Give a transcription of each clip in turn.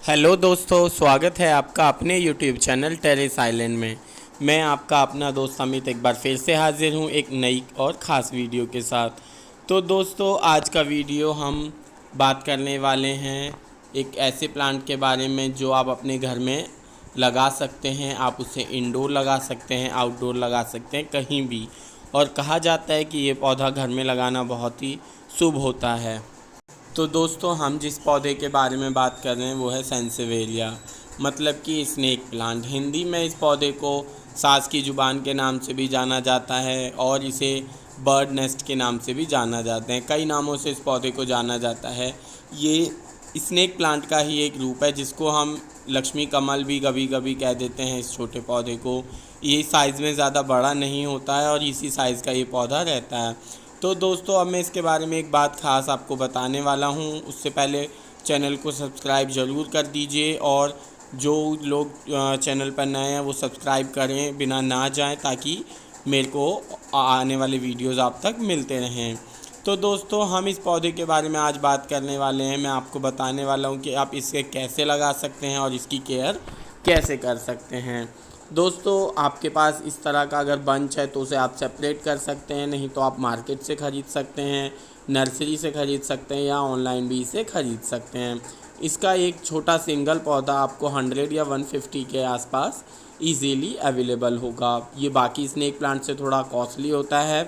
Hello दोस्तों, स्वागत है आपका अपने यूट्यूब चैनल टेरेस आइलैंड में। मैं आपका अपना दोस्त अमित एक बार फिर से हाजिर हूँ एक नई और ख़ास वीडियो के साथ। तो दोस्तों, आज का वीडियो हम बात करने वाले हैं एक ऐसे प्लांट के बारे में जो आप अपने घर में लगा सकते हैं। आप उसे इंडोर लगा सकते हैं, आउटडोर लगा सकते हैं, कहीं भी। और कहा जाता है कि ये पौधा घर में लगाना बहुत ही शुभ होता है। तो दोस्तों, हम जिस पौधे के बारे में बात कर रहे हैं वो है सेंसेवेरिया, मतलब कि स्नेक प्लांट। हिंदी में इस पौधे को सास की ज़ुबान के नाम से भी जाना जाता है और इसे बर्ड नेस्ट के नाम से भी जाना जाता है। कई नामों से इस पौधे को जाना जाता है। ये स्नेक प्लांट का ही एक रूप है जिसको हम लक्ष्मी कमल भी कभी कभी कह देते हैं। इस छोटे पौधे को, ये साइज़ में ज़्यादा बड़ा नहीं होता है और इसी साइज़ का ये पौधा रहता है। तो दोस्तों, अब मैं इसके बारे में एक बात ख़ास आपको बताने वाला हूँ। उससे पहले चैनल को सब्सक्राइब ज़रूर कर दीजिए और जो लोग चैनल पर नए हैं वो सब्सक्राइब करें, बिना ना जाएं, ताकि मेरे को आने वाले वीडियोज़ आप तक मिलते रहें। तो दोस्तों, हम इस पौधे के बारे में आज बात करने वाले हैं। मैं आपको बताने वाला हूँ कि आप इसे कैसे लगा सकते हैं और इसकी केयर कैसे कर सकते हैं। दोस्तों, आपके पास इस तरह का अगर बंच है तो उसे आप सेपरेट कर सकते हैं, नहीं तो आप मार्केट से ख़रीद सकते हैं, नर्सरी से ख़रीद सकते हैं या ऑनलाइन भी इसे ख़रीद सकते हैं। इसका एक छोटा सिंगल पौधा आपको 100 या 150 के आसपास इजीली अवेलेबल होगा। ये बाकी स्नेक प्लांट से थोड़ा कॉस्टली होता है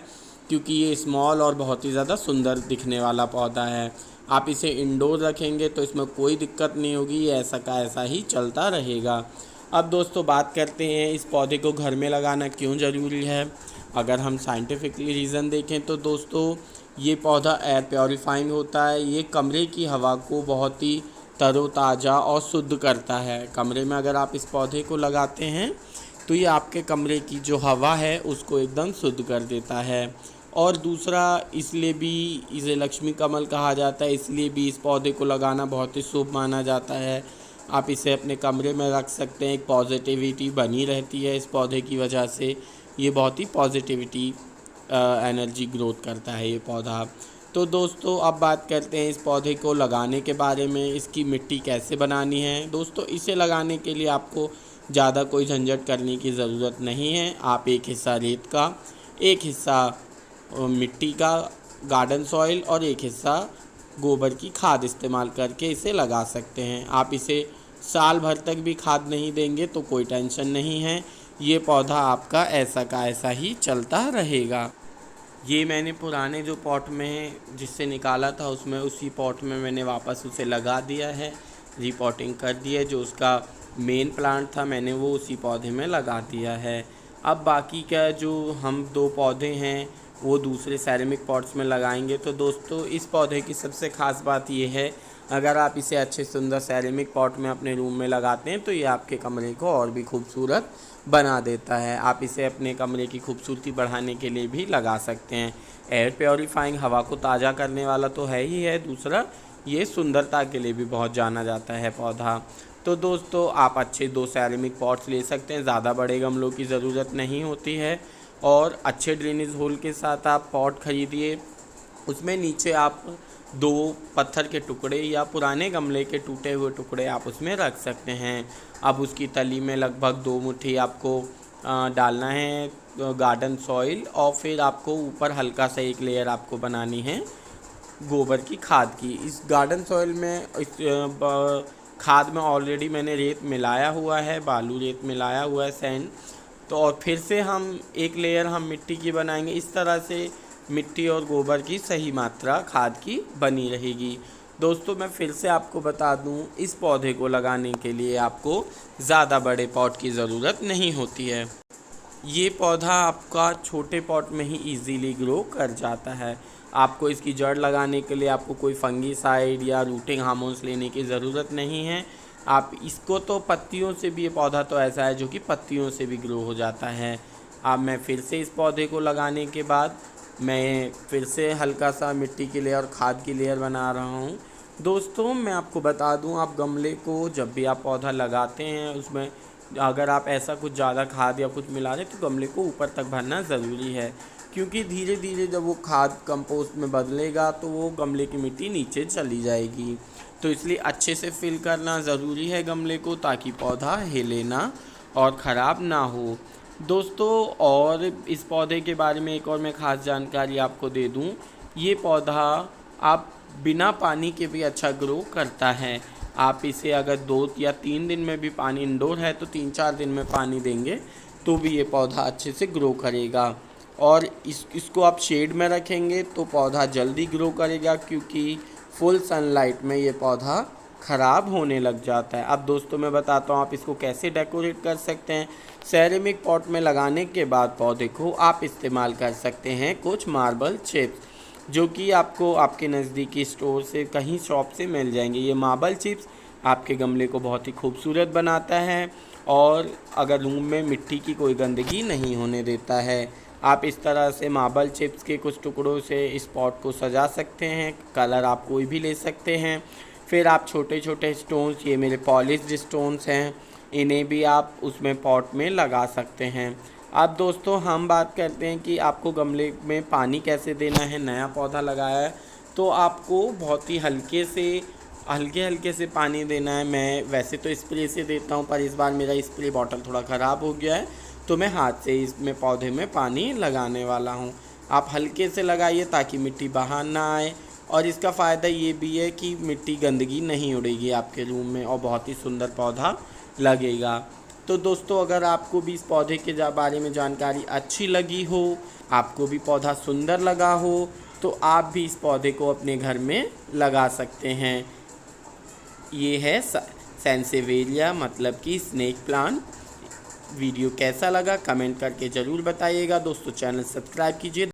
क्योंकि ये स्मॉल और बहुत ही ज़्यादा सुंदर दिखने वाला पौधा है। आप इसे इंडोर रखेंगे तो इसमें कोई दिक्कत नहीं होगी, ये ऐसा का ऐसा ही चलता रहेगा। अब दोस्तों, बात करते हैं इस पौधे को घर में लगाना क्यों ज़रूरी है। अगर हम साइंटिफिकली रीज़न देखें तो दोस्तों, ये पौधा एयर प्योरीफाइंग होता है। ये कमरे की हवा को बहुत ही तरोताज़ा और शुद्ध करता है। कमरे में अगर आप इस पौधे को लगाते हैं तो ये आपके कमरे की जो हवा है उसको एकदम शुद्ध कर देता है। और दूसरा, इसलिए भी इसे लक्ष्मी कमल कहा जाता है, इसलिए भी इस पौधे को लगाना बहुत ही शुभ माना जाता है। आप इसे अपने कमरे में रख सकते हैं, एक पॉजिटिविटी बनी रहती है इस पौधे की वजह से। ये बहुत ही पॉजिटिविटी एनर्जी ग्रोथ करता है ये पौधा। तो दोस्तों, अब बात करते हैं इस पौधे को लगाने के बारे में। इसकी मिट्टी कैसे बनानी है। दोस्तों, इसे लगाने के लिए आपको ज़्यादा कोई झंझट करने की ज़रूरत नहीं है। आप एक हिस्सा रेत का, एक हिस्सा मिट्टी का, गार्डन सॉइल और एक हिस्सा गोबर की खाद इस्तेमाल करके इसे लगा सकते हैं। आप इसे साल भर तक भी खाद नहीं देंगे तो कोई टेंशन नहीं है, ये पौधा आपका ऐसा का ऐसा ही चलता रहेगा। ये मैंने पुराने जो पॉट में जिससे निकाला था उसमें, उसी पॉट में मैंने वापस उसे लगा दिया है, रीपॉटिंग कर दी है। जो उसका मेन प्लांट था मैंने वो उसी पौधे में लगा दिया है। अब बाकी का जो हम दो पौधे हैं वो दूसरे सेरेमिक पॉट्स में लगाएंगे। तो दोस्तों, इस पौधे की सबसे ख़ास बात ये है, अगर आप इसे अच्छे सुंदर सेरेमिक पॉट में अपने रूम में लगाते हैं तो ये आपके कमरे को और भी खूबसूरत बना देता है। आप इसे अपने कमरे की खूबसूरती बढ़ाने के लिए भी लगा सकते हैं। एयर प्योरीफाइंग, हवा को ताज़ा करने वाला तो है ही है, दूसरा ये सुंदरता के लिए भी बहुत जाना जाता है पौधा। तो दोस्तों, आप अच्छे 2 सेरेमिक पॉट्स ले सकते हैं, ज़्यादा बड़े गमलों की ज़रूरत नहीं होती है। और अच्छे ड्रेनेज होल के साथ आप पॉट खरीदिए, उसमें नीचे आप 2 पत्थर के टुकड़े या पुराने गमले के टूटे हुए टुकड़े आप उसमें रख सकते हैं। अब उसकी तली में लगभग 2 मुट्ठी आपको डालना है गार्डन सॉइल, और फिर आपको ऊपर हल्का सा एक लेयर आपको बनानी है गोबर की खाद की। इस गार्डन सॉइल में, इस खाद में ऑलरेडी मैंने रेत मिलाया हुआ है, बालू रेत मिलाया हुआ है, सैंड। तो और फिर से हम एक लेयर हम मिट्टी की बनाएंगे। इस तरह से मिट्टी और गोबर की सही मात्रा खाद की बनी रहेगी। दोस्तों, मैं फिर से आपको बता दूं, इस पौधे को लगाने के लिए आपको ज़्यादा बड़े पॉट की ज़रूरत नहीं होती है। ये पौधा आपका छोटे पॉट में ही इजीली ग्रो कर जाता है। आपको इसकी जड़ लगाने के लिए आपको कोई फंगीसाइड या रूटिंग हार्मोन्स लेने की ज़रूरत नहीं है। आप इसको तो पत्तियों से भी, ये पौधा तो ऐसा है जो कि पत्तियों से भी ग्रो हो जाता है। अब मैं फिर से इस पौधे को लगाने के बाद मैं फिर से हल्का सा मिट्टी की लेयर और खाद की लेयर बना रहा हूँ। दोस्तों, मैं आपको बता दूँ, आप गमले को जब भी आप पौधा लगाते हैं उसमें अगर आप ऐसा कुछ ज़्यादा खाद या कुछ मिला दें तो गमले को ऊपर तक भरना ज़रूरी है, क्योंकि धीरे धीरे जब वो खाद कंपोस्ट में बदलेगा तो वो गमले की मिट्टी नीचे चली जाएगी। तो इसलिए अच्छे से फिल करना ज़रूरी है गमले को, ताकि पौधा हिले ना और ख़राब ना हो। दोस्तों, और इस पौधे के बारे में एक और मैं ख़ास जानकारी आपको दे दूं, ये पौधा आप बिना पानी के भी अच्छा ग्रो करता है। आप इसे अगर 2 या 3 दिन में भी पानी, इंडोर है तो 3-4 दिन में पानी देंगे तो भी ये पौधा अच्छे से ग्रो करेगा। और इसको आप शेड में रखेंगे तो पौधा जल्दी ग्रो करेगा, क्योंकि फुल सनलाइट में ये पौधा ख़राब होने लग जाता है। अब दोस्तों मैं बताता हूँ आप इसको कैसे डेकोरेट कर सकते हैं। सेरेमिक पॉट में लगाने के बाद पौधे को आप इस्तेमाल कर सकते हैं कुछ मार्बल चिप्स, जो कि आपको आपके नज़दीकी स्टोर से, कहीं शॉप से मिल जाएंगे। ये मार्बल चिप्स आपके गमले को बहुत ही खूबसूरत बनाता है और अगर रूम में मिट्टी की कोई गंदगी नहीं होने देता है। आप इस तरह से मार्बल चिप्स के कुछ टुकड़ों से इस पॉट को सजा सकते हैं। कलर आप कोई भी ले सकते हैं। फिर आप छोटे छोटे स्टोन्स, ये मेरे पॉलिश्ड स्टोन्स हैं, इन्हें भी आप उसमें पॉट में लगा सकते हैं। अब दोस्तों हम बात करते हैं कि आपको गमले में पानी कैसे देना है। नया पौधा लगाया है तो आपको बहुत ही हल्के हल्के से पानी देना है। मैं वैसे तो स्प्रे से देता हूँ, पर इस बार मेरा स्प्रे बॉटल थोड़ा ख़राब हो गया है तो मैं हाथ से इसमें पौधे में पानी लगाने वाला हूँ। आप हल्के से लगाइए ताकि मिट्टी बाहर ना आए, और इसका फ़ायदा ये भी है कि मिट्टी गंदगी नहीं उड़ेगी आपके रूम में और बहुत ही सुंदर पौधा लगेगा। तो दोस्तों, अगर आपको भी इस पौधे के बारे में जानकारी अच्छी लगी हो, आपको भी पौधा सुंदर लगा हो, तो आप भी इस पौधे को अपने घर में लगा सकते हैं। ये है सैंसेवेरिया, मतलब कि स्नेक प्लांट। वीडियो कैसा लगा कमेंट करके ज़रूर बताइएगा। दोस्तों चैनल सब्सक्राइब कीजिए।